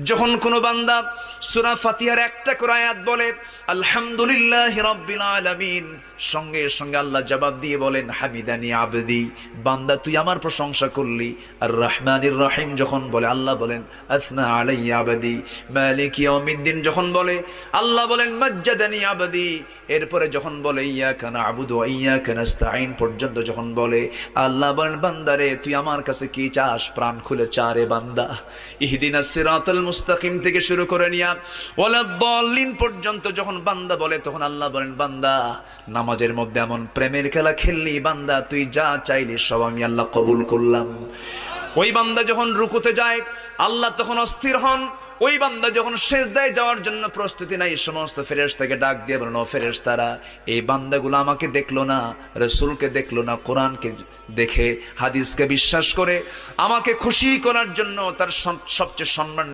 যখন কোনো বান্দা সূরা ফাতিহার একটা করে আয়াত বলে আলহামদুলিল্লাহি রাব্বিল আলামিন, সঙ্গে সঙ্গে আল্লাহ জবাব দিয়ে বলেন হামিদানি আবদি, বান্দা তুই আমার প্রশংসা করলি। আর রহমানির রহিম যখন বলে আল্লাহ বলেন আসনা আলাইয়া আবদি। মালিক ইয়াউমিদ্দিন যখন বলে আল্লাহ বলেন মাজ্জাদানি আবদি। এরপরে যখন বলে ইয়াকা না'বুদু ওয়া ইয়াকা নাস্তাঈন পর্যন্ত যখন বলে আল্লাহ বলেন বান্দারে তুই আমার কাছে কি চাস, প্রাণ খুলে চা রে বান্দা। ইহদিনাস সিরাতাল মুস্তাকিম থেকে শুরু করে নিয়া ওয়ালাদ-দাল্লিন পর্যন্ত যখন বান্দা বলে তখন আল্লাহ বলেন বান্দা নামাজের মধ্যে এমন প্রেমের খেলা খেললি বান্দা, তুই যা চাইলি সব আমি আল্লাহ কবুল করলাম। ওই বান্দা যখন রুকুতে যায় আল্লাহ তখন অস্থির হন। ওই বান্দা যখন সিজদায় যাওয়ার জন্য প্রস্তুতি নাই, সমস্ত ফেরেশতাকে ডাক দিয়ে বলেন ও ফেরেশতারা, এই বান্দাগুলো আমাকে দেখলো না, রাসূলকে দেখলো না, কোরআনকে দেখে হাদিসকে বিশ্বাস করে আমাকে খুশি করার জন্য তার সবচেয়ে সম্মান